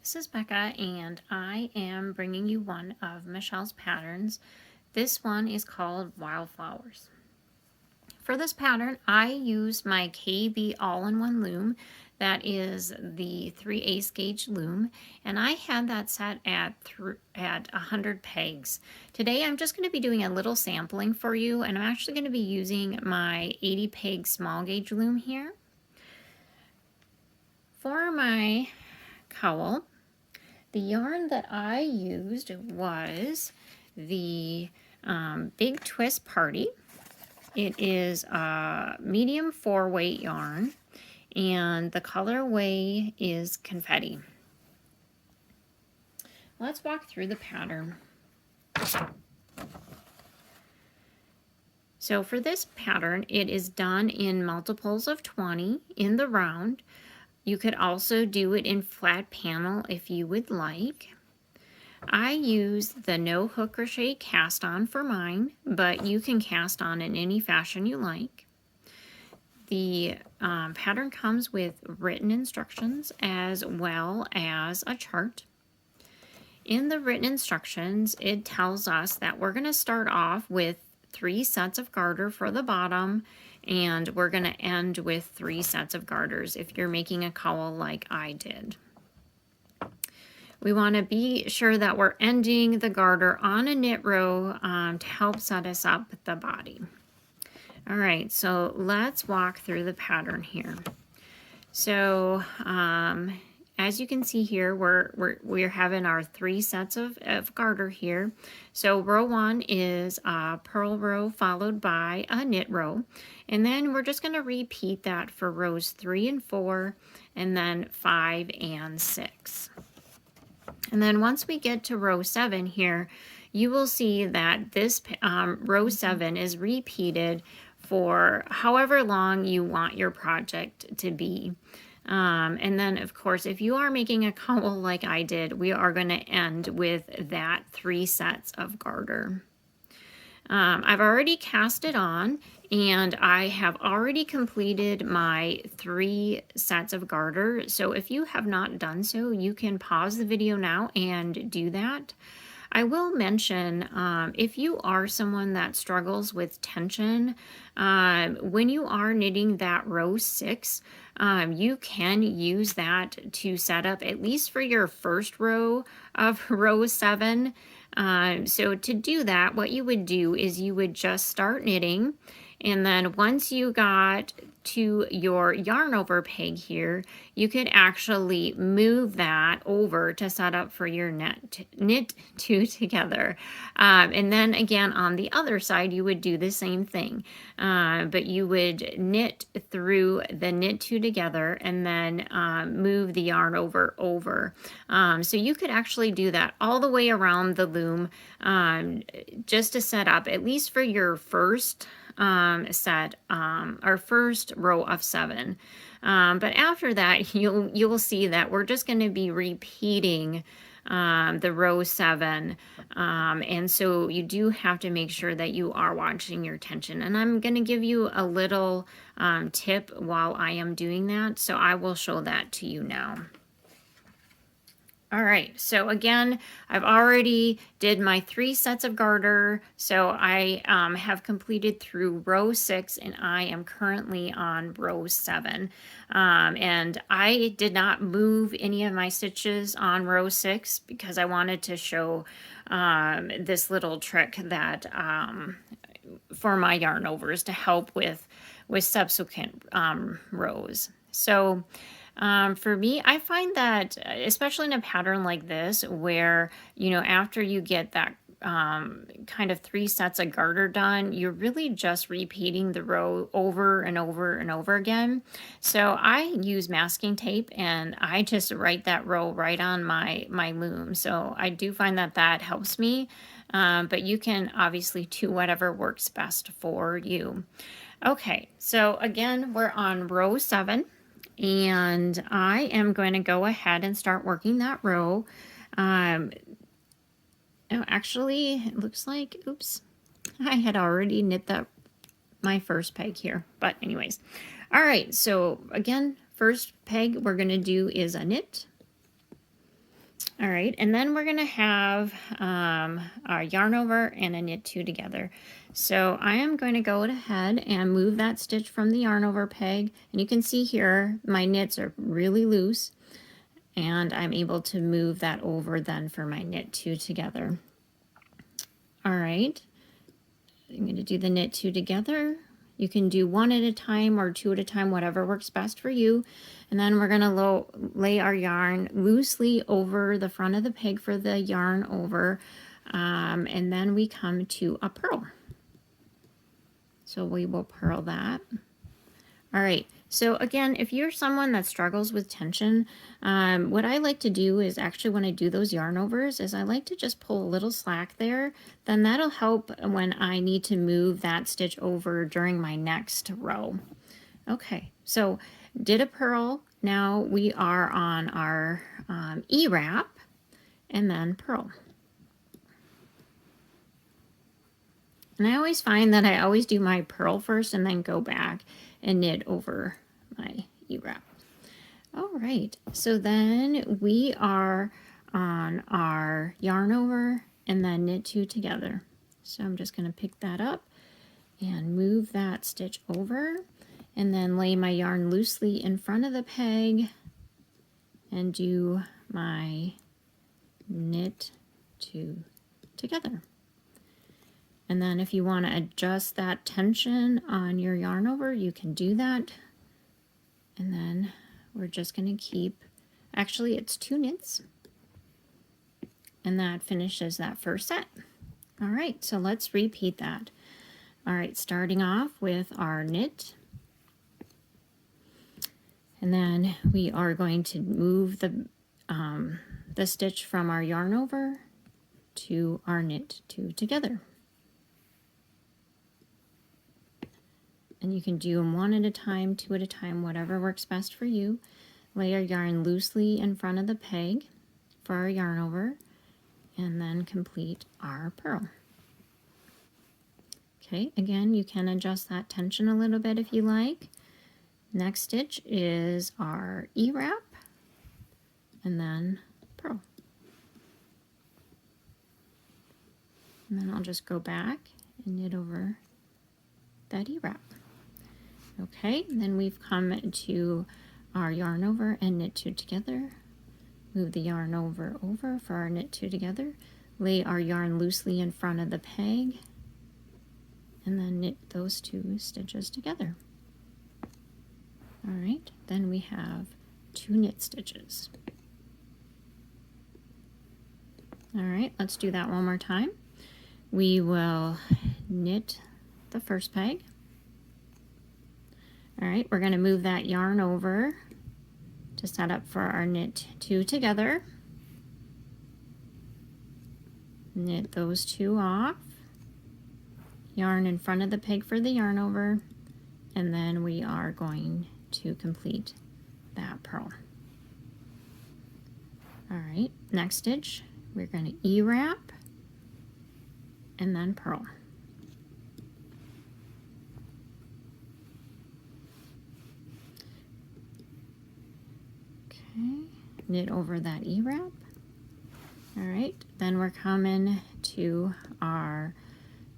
This is Becca, and I am bringing you one of Michelle's patterns. This one is called Wildflowers. For this pattern, I used my KB all-in-one loom. That is the 3/8 gauge loom, and I had that set at 100 pegs. Today I'm just going to be doing a little sampling for you, and I'm actually going to be using my 80 peg small gauge loom here. For my cowl, the yarn that I used was the Big Twist Party. It is a medium 4-weight yarn, and the colorway is Confetti. Let's walk through the pattern. So for this pattern, it is done in multiples of 20 in the round. You could also do it in flat panel if you would like. I use the no hook crochet cast on for mine, but you can cast on in any fashion you like. The pattern comes with written instructions as well as a chart. In the written instructions, it tells us that we're going to start off with 3 sets of garter for the bottom, and we're going to end with 3 sets of garters if you're making a cowl like I did. We want to be sure that we're ending the garter on a knit row to help set us up with the body. All right, so let's walk through the pattern here. So as you can see here, we're having our 3 sets of garter here. So row 1 is a purl row followed by a knit row, and then we're just going to repeat that for rows 3 and 4, and then 5 and 6. And then once we get to row 7 here, you will see that this row 7 is repeated for however long you want your project to be. And then, of course, if you are making a cowl like I did, we are going to end with that 3 sets of garter. I've already cast it on, and I have already completed my 3 sets of garter. So if you have not done so, you can pause the video now and do that. I will mention, if you are someone that struggles with tension, when you are knitting that row 6, you can use that to set up at least for your first row of row 7. So to do that, what you would do is you would just start knitting, and then once you got to your yarn over peg here, you could actually move that over to set up for your knit 2 together. And then again on the other side, you would do the same thing, but you would knit through the knit 2 together and then move the yarn over. So you could actually do that all the way around the loom, just to set up at least for your first set, our first row of 7. But after that, you'll see that we're just going to be repeating the row 7, and so you do have to make sure that you are watching your tension. And I'm going to give you a little tip while I am doing that, so I will show that to you now. All right, so again, I've already did my 3 sets of garter, so I have completed through row 6, and I am currently on row 7. And I did not move any of my stitches on row 6 because I wanted to show this little trick that for my yarn overs to help with subsequent rows. So for me, I find that, especially in a pattern like this, where, you know, after you get that kind of 3 sets of garter done, you're really just repeating the row over and over and over again. So I use masking tape, and I just write that row right on my loom. So I do find that that helps me, but you can obviously do whatever works best for you. Okay, so again, we're on row 7. And I am going to go ahead and start working that row. Oh, actually, it looks like, oops, I had already knit my first peg here. But anyways, all right, so again, first peg we're going to do is a knit. All right, and then we're going to have our yarn over and a knit two together. So I am going to go ahead and move that stitch from the yarn over peg, and you can see here my knits are really loose, and I'm able to move that over then for my knit two together. All right, I'm going to do the knit two together. You can do one at a time or two at a time, whatever works best for you. And then we're going to lay our yarn loosely over the front of the peg for the yarn over. And then we come to a purl. So we will purl that. All right, so again, if you're someone that struggles with tension, what I like to do is actually when I do those yarn overs is I like to just pull a little slack there. Then that'll help when I need to move that stitch over during my next row. Okay, so did a purl. Now we are on our E-wrap and then purl. And I always find that I always do my purl first and then go back and knit over my E-wrap. All right, so then we are on our yarn over and then knit two together. So I'm just going to pick that up and move that stitch over and then lay my yarn loosely in front of the peg and do my knit two together. And then if you want to adjust that tension on your yarn over, you can do that. And then we're just going to keep, actually it's two knits. And that finishes that first set. All right, so let's repeat that. All right, starting off with our knit. And then we are going to move the stitch from our yarn over to our knit two together. And you can do them one at a time, two at a time, whatever works best for you. Lay our yarn loosely in front of the peg for our yarn over, and then complete our purl. Okay, again, you can adjust that tension a little bit if you like. Next stitch is our E-wrap, and then purl. And then I'll just go back and knit over that E-wrap. Okay, then we've come to our yarn over and knit two together. Move the yarn over for our knit two together. Lay our yarn loosely in front of the peg and then knit those two stitches together. All right, then we have two knit stitches. All right, let's do that one more time. We will knit the first peg. All right, we're going to move that yarn over to set up for our knit two together. Knit those two off. Yarn in front of the peg for the yarn over, and then we are going to complete that purl. All right, next stitch, we're going to E-wrap and then purl. Knit over that E-wrap. All right, then we're coming to our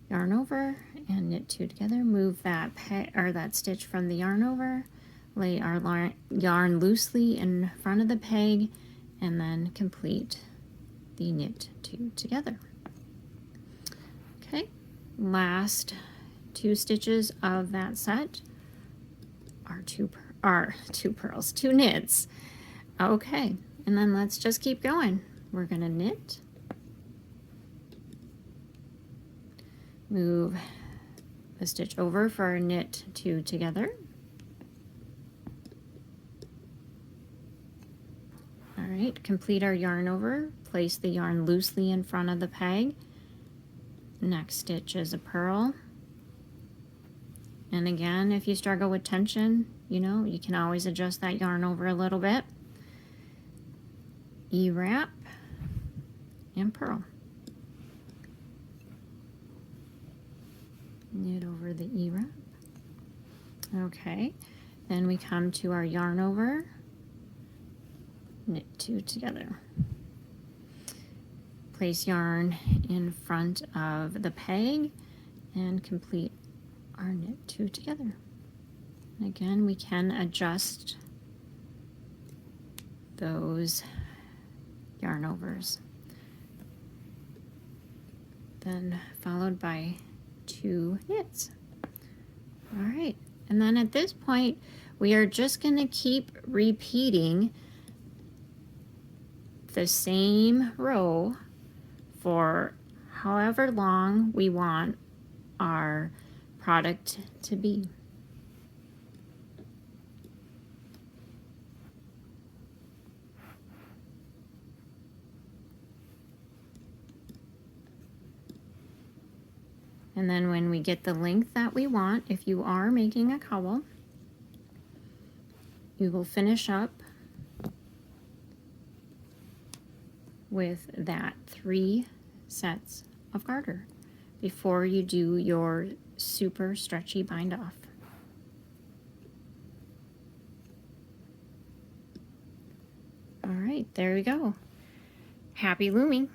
yarn over and knit two together. Move that that stitch from the yarn over. Lay our yarn loosely in front of the peg, and then complete the knit two together. Okay, last two stitches of that set are two knits. Okay, and then let's just keep going. We're going to knit, move the stitch over for our knit two together. All right, complete our yarn over, place the yarn loosely in front of the peg. Next stitch is a purl. And again, if you struggle with tension, you can always adjust that yarn over a little bit. E-wrap and purl. Knit over the E-wrap. Okay, then we come to our yarn over, knit two together. place yarn in front of the peg and complete our knit 2 together. And again, we can adjust those yarn overs. Then followed by 2 knits. All right, and then at this point, we are just going to keep repeating the same row for however long we want our product to be. And then when we get the length that we want, if you are making a cowl, you will finish up with that 3 sets of garter before you do your super stretchy bind off. All right, there we go. Happy looming.